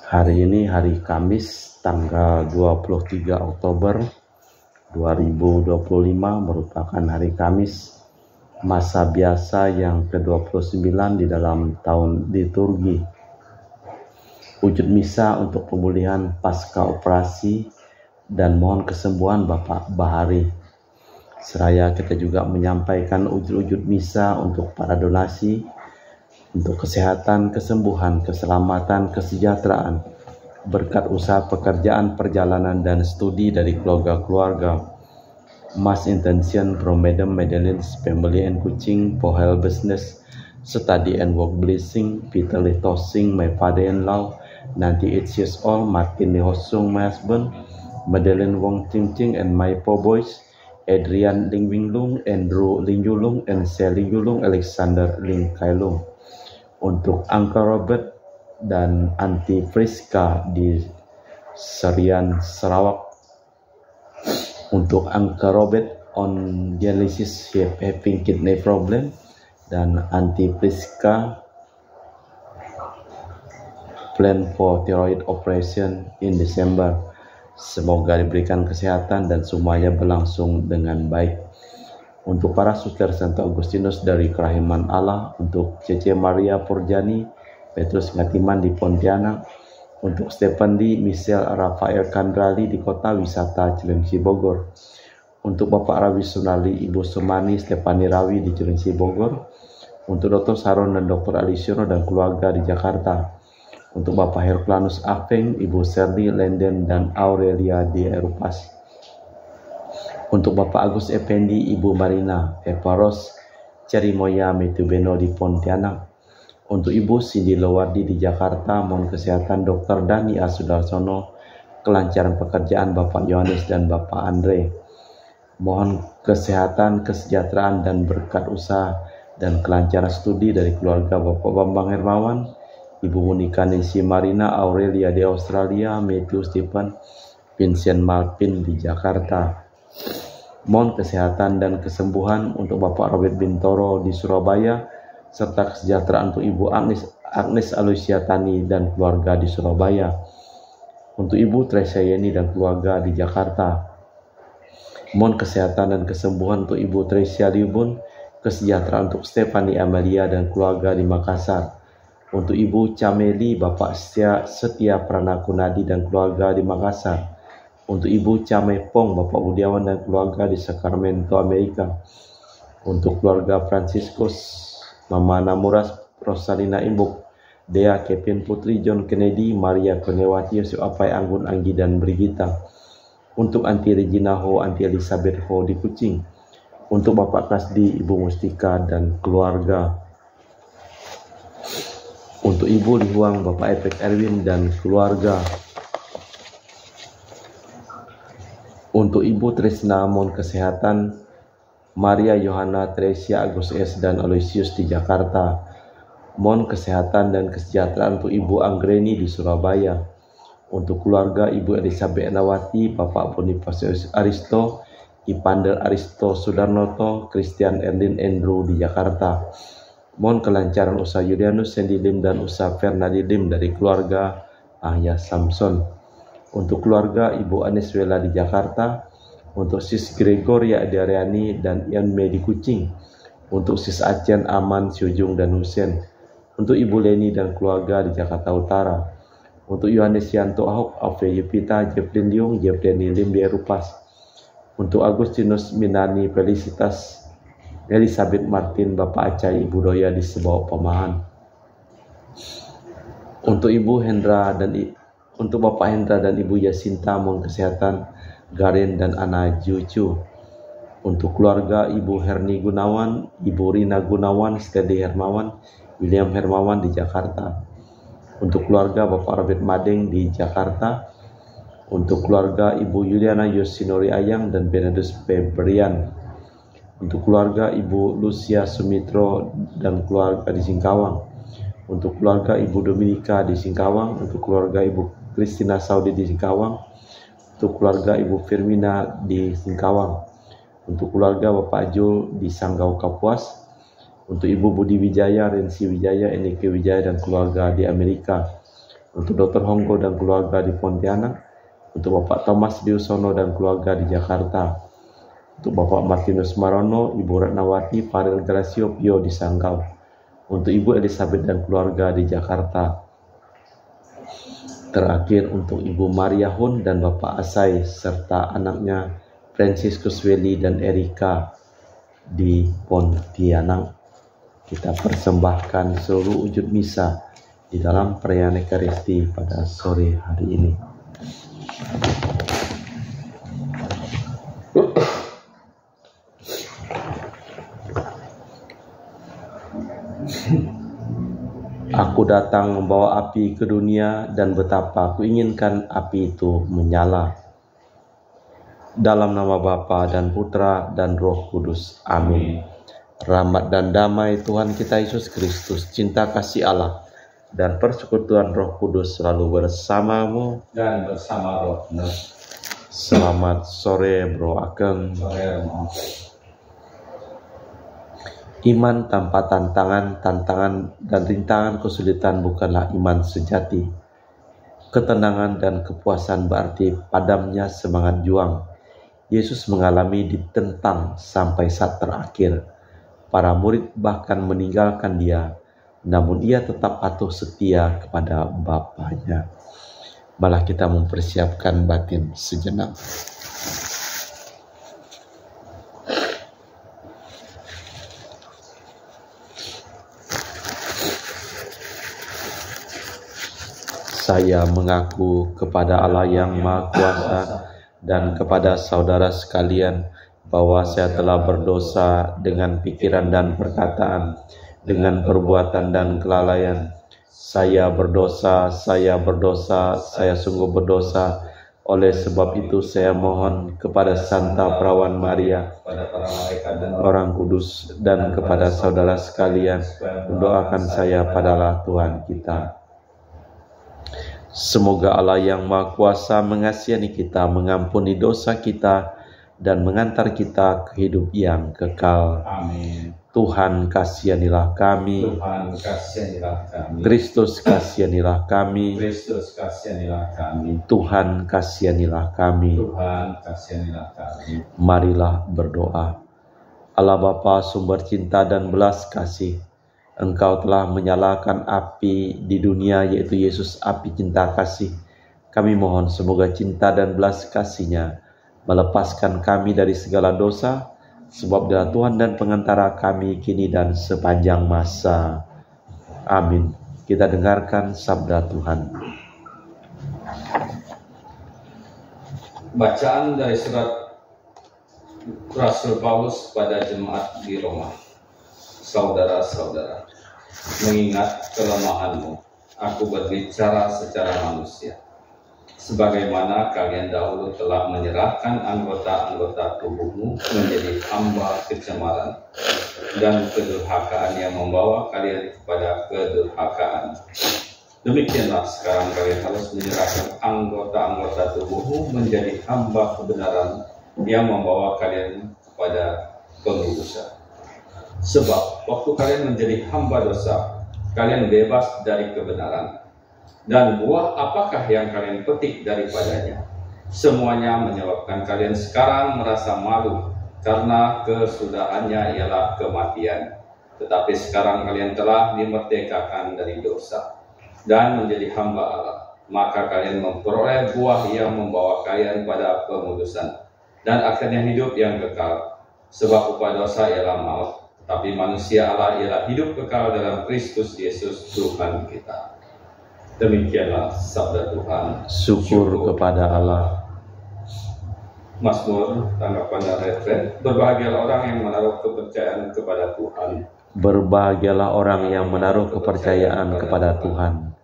Hari ini hari Kamis tanggal 23 Oktober 2025 merupakan hari Kamis masa biasa yang ke-29 di dalam tahun liturgi. Wujud misa untuk pemulihan pasca operasi dan mohon kesembuhan Bapak Bahari. Seraya kita juga menyampaikan wujud-wujud misa untuk para donasi, untuk kesehatan, kesembuhan, keselamatan, kesejahteraan, berkat usaha pekerjaan, perjalanan, dan studi dari keluarga-keluarga. Mass intention from Madam Madeline's family and Kuching for health business, study and work blessing, Peter Lee Tossing, my father-in-law, 98 years old, Martin Lee Hosung, my husband, Madeline Wong Ching Ching, and my four boys, Adrian Ling Wing Lung, Andrew Ling Yulung, and Sally Yulung, Alexander Ling Kai Lung. Untuk Uncle Robert dan Auntie Friska di Serian, Sarawak. Untuk Uncle Robert on dialysis, having kidney problem, dan Auntie Friska plan for thyroid operation in December. Semoga diberikan kesehatan dan semuanya berlangsung dengan baik. Untuk para suster Santo Agustinus dari Kerahiman Allah, untuk Cece Maria Purjani, Petrus Ngatiman di Pontianak, untuk Stephen Lee, Michelle Rafael Kandrali di Kota Wisata Cilengsi Bogor, untuk Bapak Rawi Sunali, Ibu Sumani, Stefani Rawi di Cilengsi Bogor, untuk Dr. Saron dan Dr. Alisiono dan keluarga di Jakarta, untuk Bapak Herculanus Afeng, Ibu Serdi Lenden dan Aurelia di Erupas, untuk Bapak Agus Effendi, Ibu Marina Evaros Cerimoya Metubeno di Pontianak, untuk Ibu Cindy Lowardi di Jakarta, mohon kesehatan Dr. Dani A. Sudarsono, kelancaran pekerjaan Bapak Yohanes dan Bapak Andre, mohon kesehatan, kesejahteraan, dan berkat usaha dan kelancaran studi dari keluarga Bapak Bambang Hermawan, Ibu Monika Nancy Marina Aurelia di Australia, Matthew Stephen Vincent Malpin di Jakarta. Mohon kesehatan dan kesembuhan untuk Bapak Robert Bintoro di Surabaya, serta kesejahteraan untuk Ibu Agnes Aloysia Tani dan keluarga di Surabaya. Untuk Ibu Tresia Yeni dan keluarga di Jakarta. Mohon kesehatan dan kesembuhan untuk Ibu Tresia Liubun, kesejahteraan untuk Stefani Amalia dan keluarga di Makassar. Untuk Ibu Cameli, Bapak Setia Pranakunadi dan keluarga di Makassar. Untuk Ibu Camepong, Bapak Budiawan dan keluarga di Sacramento, Amerika. Untuk keluarga Franciscus, Mama Namuras, Rosalina Imbuk, Dea Kevin Putri, John Kennedy, Maria Konewati, Yusuf Apai, Anggun Anggi, dan Brigita. Untuk Auntie Regina Ho, Auntie Elizabeth Ho di Kuching. Untuk Bapak Kasdi, Ibu Mustika, dan keluarga. Untuk Ibu Lihuang, Bapak Epek Erwin, dan keluarga. Untuk Ibu Trisna, mohon kesehatan Maria Yohana Tresia Agus S dan Aloysius di Jakarta. Mohon kesehatan dan kesejahteraan untuk Ibu Anggreni di Surabaya. Untuk keluarga Ibu Elizabeth Nawati, Bapak Bonifacius Aristo, Ipander Aristo Sudarnoto, Christian Erlin Andrew di Jakarta. Mohon kelancaran usaha Yulianus Sandy Lim dan usaha Fernandi Lim dari keluarga Ahya Samson. Untuk keluarga Ibu Aneswela di Jakarta, untuk Sis Gregoria Adiariani dan Ian Mei di Kuching, untuk Sis Acen Aman, Syujung, dan Husen, untuk Ibu Leni dan keluarga di Jakarta Utara, untuk Yohanes Yanto Ahok, Alfie Yupita, Jeffrey Liung, Jeffrey Lim di Erupas, untuk Agustinus Minani Felicitas, Elizabeth Martin, Bapak Acai, Ibu Doya di Sebawak Pemahan, untuk Ibu Hendra dan untuk Bapak Hendra dan Ibu Yasinta, mohon kesehatan Garin dan Ana Jucu. Untuk keluarga Ibu Herni Gunawan, Ibu Rina Gunawan, Stedi Hermawan, William Hermawan di Jakarta. Untuk keluarga Bapak Robert Madeng di Jakarta. Untuk keluarga Ibu Yuliana Yosinori Ayang dan Benedus Febrian. Untuk keluarga Ibu Lucia Sumitro dan keluarga di Singkawang. Untuk keluarga Ibu Dominika di Singkawang. Untuk keluarga Ibu Christina Saudi di Singkawang. Untuk keluarga Ibu Firmina di Singkawang. Untuk keluarga Bapak Jul di Sanggau Kapuas. Untuk Ibu Budi Wijaya, Rensi Wijaya, Enike Wijaya dan keluarga di Amerika. untuk Dr. Honggo dan keluarga di Pontianak, untuk Bapak Thomas Diusono dan keluarga di Jakarta, untuk Bapak Martinus Marono, Ibu Ratnawati, Farel Gracio Pio di Sanggau, untuk Ibu Elizabeth dan keluarga di Jakarta. Terakhir untuk Ibu Maria Hun dan Bapak Asai serta anaknya Franciscus Welly dan Erika di Pontianak. Kita persembahkan seluruh wujud misa di dalam perayaan Ekaristi pada sore hari ini. Aku datang membawa api ke dunia dan betapa aku inginkan api itu menyala. Dalam nama Bapa dan Putra dan Roh Kudus. Amin. Rahmat dan damai Tuhan kita Yesus Kristus, cinta kasih Allah, dan persekutuan Roh Kudus selalu bersamamu dan bersama rohmu. Selamat sore Bro Ageng. Iman tanpa tantangan dan rintangan kesulitan bukanlah iman sejati. Ketenangan dan kepuasan berarti padamnya semangat juang. Yesus mengalami ditentang sampai saat terakhir. Para murid bahkan meninggalkan dia, namun ia tetap patuh setia kepada Bapanya. Malah kita mempersiapkan batin sejenak. Saya mengaku kepada Allah yang Maha Kuasa dan kepada saudara sekalian bahwa saya telah berdosa dengan pikiran dan perkataan, dengan perbuatan dan kelalaian. Saya berdosa, saya sungguh berdosa. Oleh sebab itu saya mohon kepada Santa Perawan Maria, orang kudus, dan kepada saudara sekalian, mendoakan saya pada Allah Tuhan kita. Semoga Allah yang Maha Kuasa mengasihi kita, mengampuni dosa kita, dan mengantar kita ke hidup yang kekal. Amin. Tuhan kasihanilah kami. Tuhan kasihanilah kami. Kristus kasihanilah kami. Kristus kasihanilah kami. Tuhan kasihanilah kami. Tuhan kasihanilah kami. Marilah berdoa. Allah Bapa sumber cinta dan belas kasih, Engkau telah menyalakan api di dunia, yaitu Yesus, api cinta kasih. Kami mohon semoga cinta dan belas kasih-Nya melepaskan kami dari segala dosa, sebab Dia Tuhan dan pengantara kami kini dan sepanjang masa. Amin. Kita dengarkan sabda Tuhan. Bacaan dari surat Rasul Paulus pada jemaat di Roma. Saudara-saudara, mengingat kelemahanmu, aku berbicara secara manusia. Sebagaimana kalian dahulu telah menyerahkan anggota-anggota tubuhmu menjadi hamba kecemaran dan kedurhakaan yang membawa kalian kepada kedurhakaan. Demikianlah sekarang kalian harus menyerahkan anggota-anggota tubuhmu menjadi hamba kebenaran yang membawa kalian kepada pengudusan. Sebab waktu kalian menjadi hamba dosa, kalian bebas dari kebenaran. Dan buah apakah yang kalian petik daripadanya? Semuanya menyebabkan kalian sekarang merasa malu, karena kesudahannya ialah kematian. Tetapi sekarang kalian telah dimerdekakan dari dosa dan menjadi hamba Allah. Maka kalian memperoleh buah yang membawa kalian pada pengudusan dan akhirnya hidup yang kekal. Sebab upah dosa ialah maut, tapi manusia Allah ialah hidup kekal dalam Kristus Yesus Tuhan kita. Demikianlah sabda Tuhan. Syukur kepada Allah. Mazmur, tanggapan dan retret. Berbahagialah orang yang menaruh kepercayaan kepada Tuhan. Berbahagialah orang yang menaruh kepercayaan kepada Tuhan.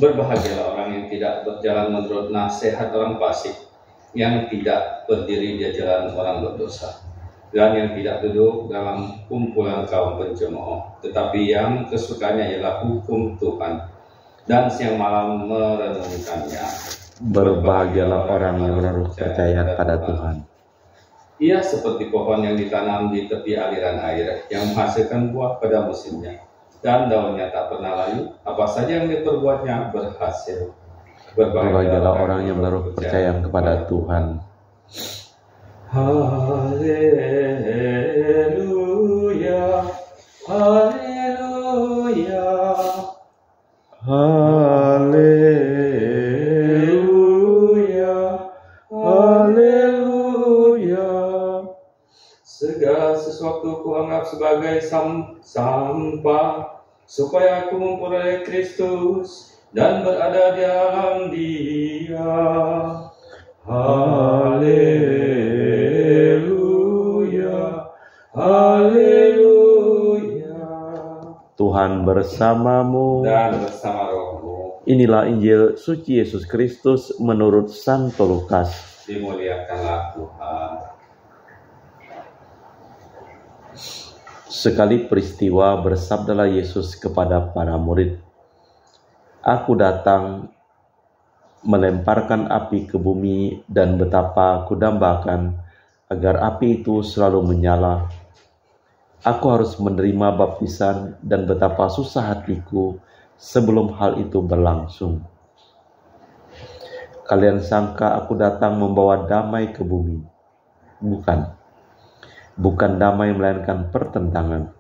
Berbahagialah orang yang tidak berjalan menurut nasihat orang fasik, yang tidak berdiri di jalan orang berdosa, dan yang tidak duduk dalam kumpulan kaum pencemooh, tetapi yang kesukanya ialah hukum Tuhan, dan siang malam merenungkannya. Berbahagialah orang yang menaruh kepercayaan pada Tuhan. Ia seperti pohon yang ditanam di tepi aliran air, yang menghasilkan buah pada musimnya, dan daunnya tak pernah layu. Apa saja yang diperbuatnya berhasil. Berbahagialah orang yang menaruh kepercayaan kepada Tuhan. Haleluya, haleluya, Haleluya, haleluya. Segala sesuatu kuanggap sebagai sampah, supaya aku memperoleh Kristus dan berada di dalam Dia. Haleluya, haleluya. Tuhan bersamamu Dan bersama rohmu. Inilah Injil suci Yesus Kristus menurut Santo Lukas. Dimuliakanlah Tuhan. Sekali peristiwa bersabdalah Yesus kepada para murid, "Aku datang melemparkan api ke bumi dan betapa aku dambakan agar api itu selalu menyala. Aku harus menerima baptisan dan betapa susah hatiku sebelum hal itu berlangsung. Kalian sangka aku datang membawa damai ke bumi? Bukan damai melainkan pertentangan.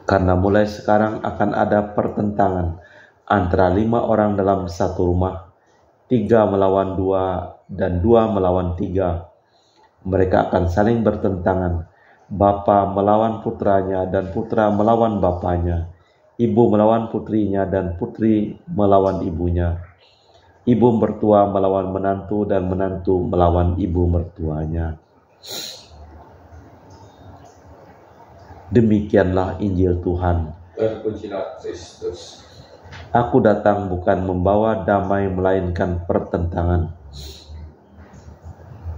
Karena mulai sekarang akan ada pertentangan antara 5 orang dalam satu rumah, 3 melawan 2 dan 2 melawan 3. Mereka akan saling bertentangan, bapa melawan putranya dan putra melawan bapanya, ibu melawan putrinya dan putri melawan ibunya, ibu mertua melawan menantu dan menantu melawan ibu mertuanya." Demikianlah Injil Tuhan. Terpujilah Kristus. Aku datang bukan membawa damai melainkan pertentangan.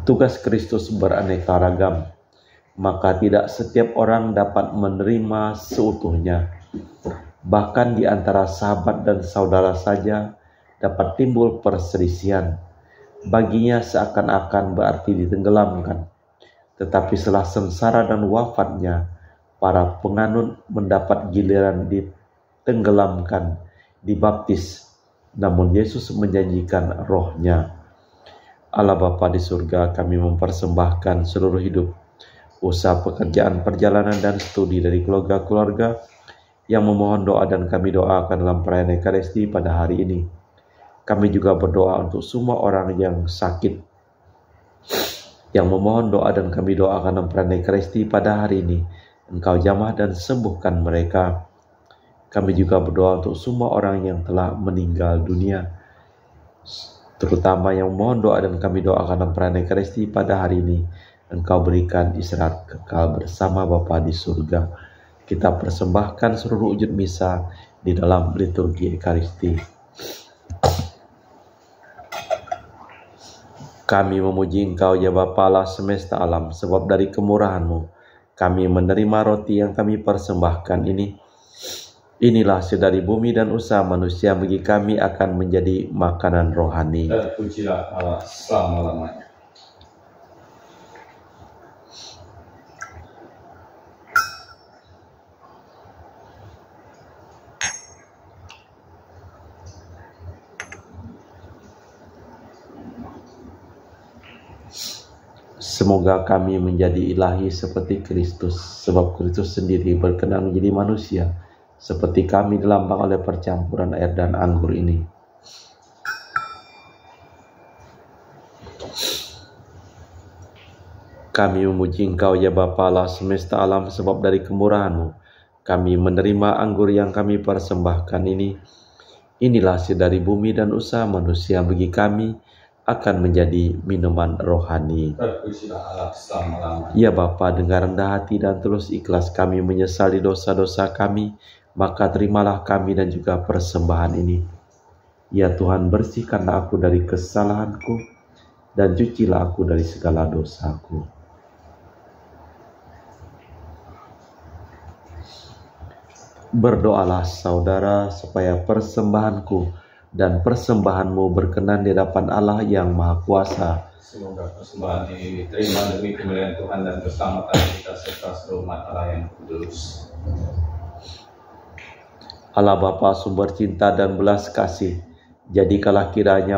Tugas Kristus beraneka ragam, maka tidak setiap orang dapat menerima seutuhnya. Bahkan di antara sahabat dan saudara saja dapat timbul perselisihan. Baginya seakan-akan berarti ditenggelamkan. Tetapi setelah sengsara dan wafatnya, para penganut mendapat giliran ditenggelamkan, dibaptis, namun Yesus menjanjikan rohnya. Allah Bapa di surga, kami mempersembahkan seluruh hidup, usaha pekerjaan, perjalanan, dan studi dari keluarga-keluarga yang memohon doa dan kami doakan dalam perayaan Ekaristi pada hari ini. Kami juga berdoa untuk semua orang yang sakit, yang memohon doa dan kami doakan dalam perayaan Ekaristi pada hari ini. Engkau jamah dan sembuhkan mereka. Kami juga berdoa untuk semua orang yang telah meninggal dunia, terutama yang mohon doa dan kami doakan dalam perayaan Ekaristi pada hari ini. Engkau berikan istirahat kekal bersama Bapa di surga. Kita persembahkan seluruh wujud misa di dalam liturgi Ekaristi. Kami memuji Engkau ya Bapa Allah semesta alam, sebab dari kemurahan-Mu kami menerima roti yang kami persembahkan ini. Inilah hasil dari bumi dan usaha manusia, bagi kami akan menjadi makanan rohani. Terpujilah Allah selama-lamanya. Semoga kami menjadi ilahi seperti Kristus, sebab Kristus sendiri berkenan menjadi manusia, seperti kami dilambang oleh percampuran air dan anggur ini. Kami memuji Engkau ya Bapa Allah semesta alam, sebab dari kemurahan-Mu kami menerima anggur yang kami persembahkan ini. Inilah hasil dari bumi dan usaha manusia, bagi kami akan menjadi minuman rohani. Terpujilah Allah selama-lamanya. Ya Bapa, dengan rendah hati dan tulus ikhlas kami menyesali dosa-dosa kami, maka terimalah kami dan juga persembahan ini. Ya Tuhan, bersihkanlah aku dari kesalahanku dan cucilah aku dari segala dosaku. Berdoalah saudara, supaya persembahanku dan persembahanmu berkenan di hadapan Allah yang Maha Kuasa. Semoga persembahan ini diterima demi kemuliaan Tuhan dan keselamatan kita serta seluruh umat Allah yang kudus. Allah Bapa sumber cinta dan belas kasih, jadikanlah kiranya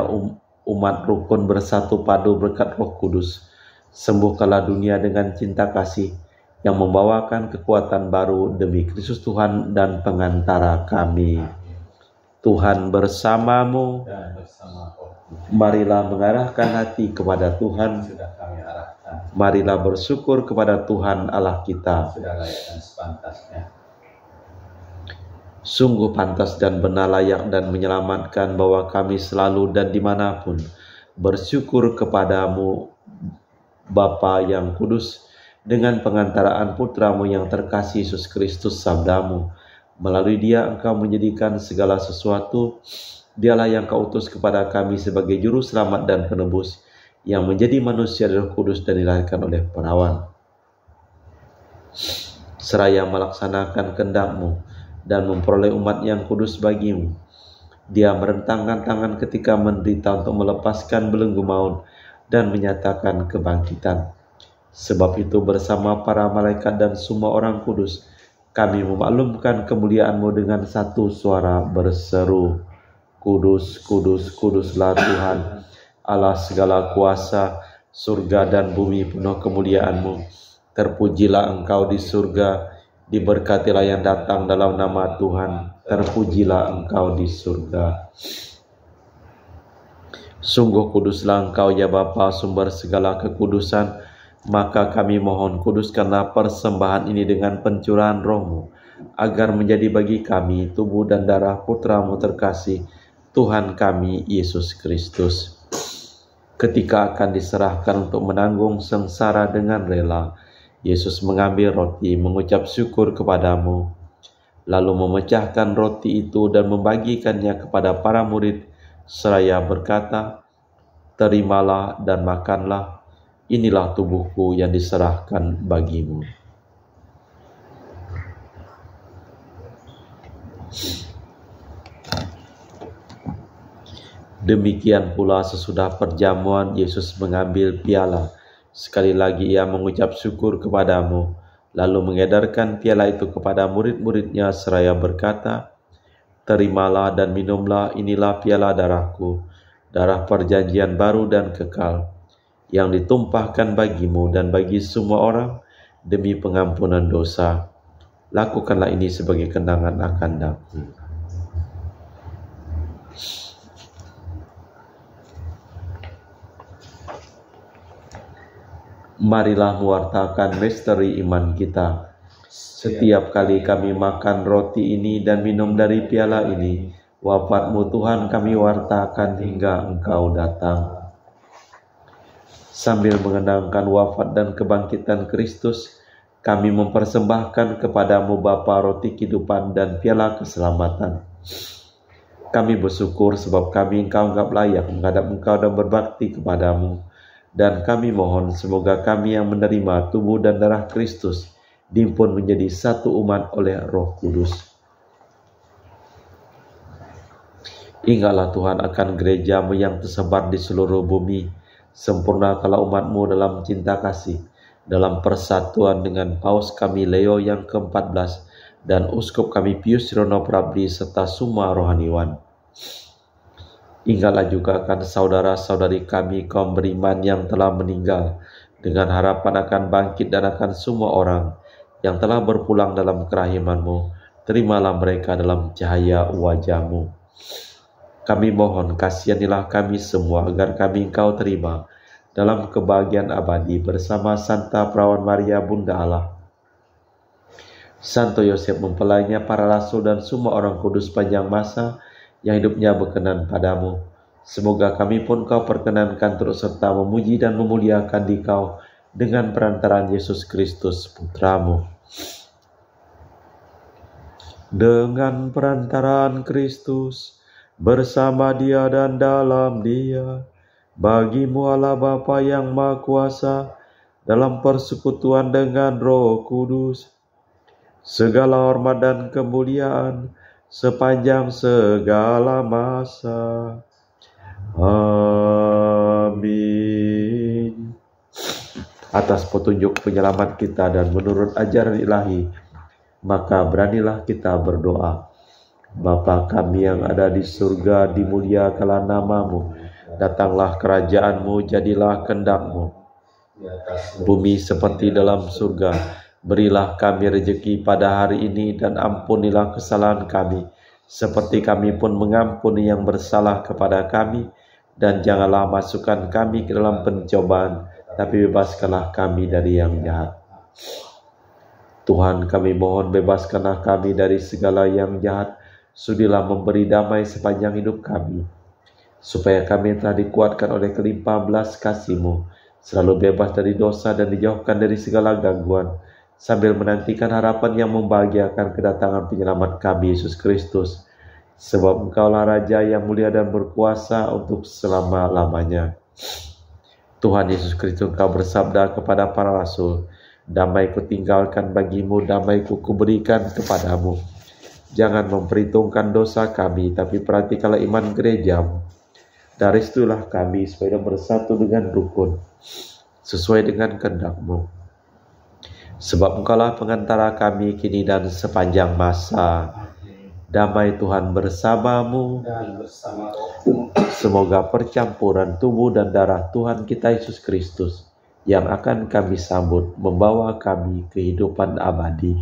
umat rukun bersatu padu berkat Roh Kudus. Sembuhkanlah dunia dengan cinta kasih yang membawakan kekuatan baru demi Kristus Tuhan dan pengantara kami. Tuhan bersamamu. Dan bersama Marilah mengarahkan hati kepada Tuhan. sudah kami arahkan, Marilah bersyukur kepada Tuhan Allah kita. sudah layak dan sepantasnya. Sungguh pantas dan benar, layak dan menyelamatkan bahwa kami selalu dan dimanapun bersyukur kepadamu Bapa yang kudus, dengan pengantaraan putramu yang terkasih Yesus Kristus sabdamu. Melalui dia engkau menjadikan segala sesuatu. Dialah yang kau utus kepada kami sebagai juru selamat dan penebus, yang menjadi manusia dari Roh Kudus dan dilahirkan oleh perawan. Seraya melaksanakan kehendak-Mu dan memperoleh umat yang kudus bagimu, dia merentangkan tangan ketika menderita untuk melepaskan belenggu maut dan menyatakan kebangkitan. Sebab itu bersama para malaikat dan semua orang kudus, kami memaklumkan kemuliaan-Mu dengan satu suara berseru, Kudus, kudus, kuduslah Tuhan, Allah segala kuasa, surga dan bumi penuh kemuliaan-Mu. Terpujilah Engkau di surga, diberkatilah yang datang dalam nama Tuhan, terpujilah Engkau di surga. Sungguh kuduslah Engkau ya Bapa, sumber segala kekudusan. Maka kami mohon, kuduskanlah persembahan ini dengan pencurahan Roh-Mu, agar menjadi bagi kami tubuh dan darah Putra-Mu terkasih, Tuhan kami Yesus Kristus. Ketika akan diserahkan untuk menanggung sengsara dengan rela, Yesus mengambil roti, mengucap syukur kepadamu, lalu memecahkan roti itu dan membagikannya kepada para murid, seraya berkata, terimalah dan makanlah, inilah tubuhku yang diserahkan bagimu. Demikian pula sesudah perjamuan, Yesus mengambil piala. Sekali lagi ia mengucap syukur kepadamu, lalu mengedarkan piala itu kepada murid-muridnya seraya berkata, terimalah dan minumlah, inilah piala darahku, darah perjanjian baru dan kekal, yang ditumpahkan bagimu dan bagi semua orang demi pengampunan dosa. Lakukanlah ini sebagai kenangan akan aku. Marilah mewartakan misteri iman kita. Setiap kali kami makan roti ini dan minum dari piala ini, wafat-Mu Tuhan kami wartakan hingga Engkau datang. Sambil mengenangkan wafat dan kebangkitan Kristus, kami mempersembahkan kepadamu Bapa roti kehidupan dan piala keselamatan. Kami bersyukur sebab kami Engkau anggap layak menghadap Engkau dan berbakti kepadamu. Dan kami mohon semoga kami yang menerima tubuh dan darah Kristus dihimpun menjadi satu umat oleh Roh Kudus. Ingatlah Tuhan akan gereja-Mu yang tersebar di seluruh bumi. Sempurnakanlah umat-Mu dalam cinta kasih, dalam persatuan dengan Paus kami Leo yang ke-14 dan Uskup kami Pius Rono Prabdi serta semua rohaniwan. Ingatlah juga akan saudara-saudari kami kaum beriman yang telah meninggal, dengan harapan akan bangkit dan akan semua orang yang telah berpulang dalam kerahiman-Mu. Terimalah mereka dalam cahaya wajah-Mu. Kami mohon kasihanilah kami semua agar kami Engkau terima dalam kebahagiaan abadi bersama Santa Perawan Maria Bunda Allah, Santo Yosef mempelainya, para rasul dan semua orang kudus panjang masa yang hidupnya berkenan padamu. Semoga kami pun Kau perkenankan turut serta memuji dan memuliakan Dikau dengan perantaraan Yesus Kristus Putra-Mu. Dengan perantaraan Kristus, bersama Dia dan dalam Dia, bagi-Mu Allah Bapa yang Maha Kuasa, dalam persekutuan dengan Roh Kudus, segala hormat dan kemuliaan sepanjang segala masa. Amin. Atas petunjuk penyelamat kita dan menurut ajaran ilahi, maka beranilah kita berdoa. Bapa kami yang ada di surga, dimuliakanlah namamu. Datanglah kerajaan-Mu, jadilah kehendak-Mu. Bumi seperti dalam surga. Berilah kami rejeki pada hari ini dan ampunilah kesalahan kami, seperti kami pun mengampuni yang bersalah kepada kami. Dan janganlah masukkan kami ke dalam pencobaan, tapi bebaskanlah kami dari yang jahat. Tuhan, kami mohon bebaskanlah kami dari segala yang jahat. Sudilah memberi damai sepanjang hidup kami, supaya kami telah dikuatkan oleh kelimpahan belas kasih-Mu, selalu bebas dari dosa dan dijauhkan dari segala gangguan, sambil menantikan harapan yang membahagiakan kedatangan penyelamat kami, Yesus Kristus. Sebab Engkaulah Raja yang mulia dan berkuasa untuk selama-lamanya. Tuhan Yesus Kristus, Engkau bersabda kepada para rasul, damai kutinggalkan bagimu, damai kuberikan kepadamu. Jangan memperhitungkan dosa kami, tapi perhatikanlah iman gereja-Mu. Dari situlah kami supaya bersatu dengan rukun, sesuai dengan kehendak-Mu. Sebab Engkaulah pengantara kami kini dan sepanjang masa. Damai Tuhan bersamamu Dan bersama rohmu. Semoga percampuran tubuh dan darah Tuhan kita Yesus Kristus yang akan kami sambut membawa kami kehidupan abadi.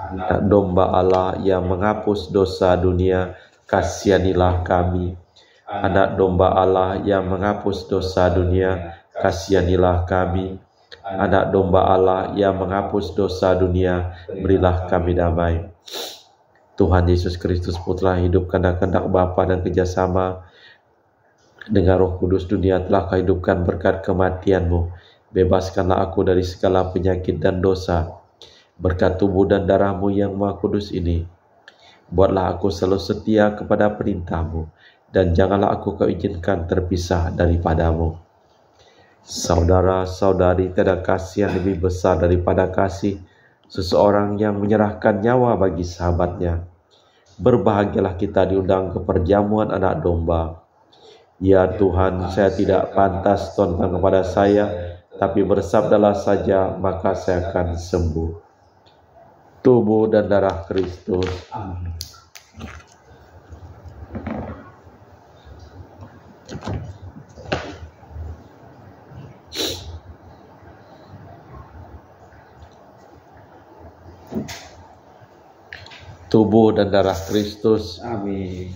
Anak domba Allah yang menghapus dosa dunia, kasihanilah kami. Anak domba Allah yang menghapus dosa dunia, kasihanilah kami. Anak domba Allah yang menghapus dosa dunia, berilah kami damai. Tuhan Yesus Kristus, Putra hidup karena kehendak Bapa dan kerjasama dengan Roh Kudus, dunia telah Kau hidupkan berkat kematian-Mu. Bebaskanlah aku dari segala penyakit dan dosa, berkat tubuh dan darah-Mu yang Maha Kudus ini. Buatlah aku selalu setia kepada perintah-Mu, dan janganlah aku Kau izinkan terpisah daripada-Mu. Saudara-saudari, tiada kasih yang lebih besar daripada kasih seseorang yang menyerahkan nyawa bagi sahabatnya. Berbahagialah kita diundang ke perjamuan anak domba. Ya Tuhan, saya tidak pantas Tuhan kepada saya, tapi bersabdalah saja, maka saya akan sembuh. Tubuh dan darah Kristus. Amin. Tubuh dan darah Kristus. Amin.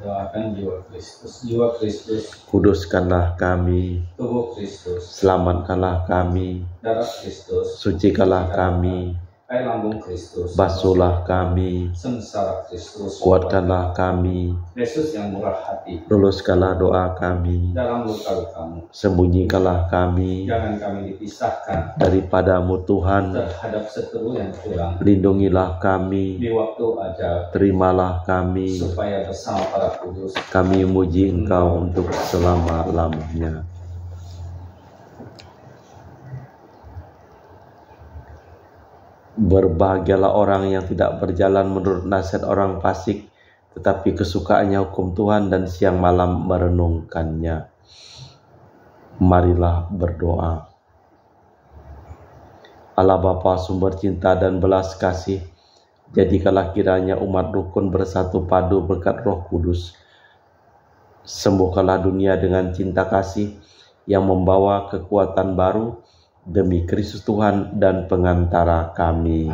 Doakan jiwa Kristus. Jiwa Kristus, Kuduskanlah kami, tubuh Kristus, selamatkanlah kami, darah Kristus, sucikanlah kami, air lambung Kristus, basuhlah kami, sengsara Kristus, kuatkanlah kami, Yesus yang murah hati, luluskanlah doa kami, dalam luka-lukamu, sembunyikanlah kami jangan kami dipisahkan daripada-Mu Tuhan, terhadap seteru yang curang, lindungilah kami, di waktu ajal, terimalah kami, supaya bersama para kudus kami memuji Engkau untuk selama-lamanya. Berbahagialah orang yang tidak berjalan menurut nasihat orang fasik, tetapi kesukaannya hukum Tuhan dan siang malam merenungkannya. Marilah berdoa. Allah Bapa sumber cinta dan belas kasih, jadikanlah kiranya umat rukun bersatu padu berkat Roh Kudus. Sembuhkanlah dunia dengan cinta kasih yang membawa kekuatan baru demi Kristus Tuhan dan pengantara kami.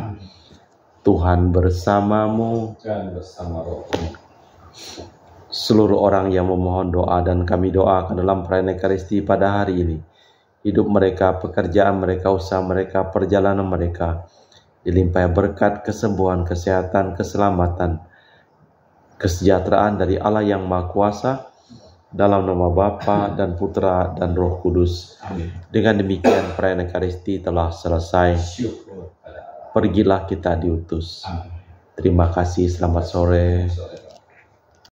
Tuhan bersamamu dan bersama rohmu. Seluruh orang yang memohon doa dan kami doakan dalam perayaan Ekaristi pada hari ini, hidup mereka, pekerjaan mereka, usaha mereka, perjalanan mereka dilimpahi berkat, kesembuhan, kesehatan, keselamatan, kesejahteraan dari Allah yang Maha Kuasa, Dalam nama Bapa dan Putra dan Roh Kudus. Amin. Dengan demikian perayaan Ekaristi telah selesai. Syukur pada Allah. Pergilah kita diutus. Amin. Terima kasih, selamat sore. Sore.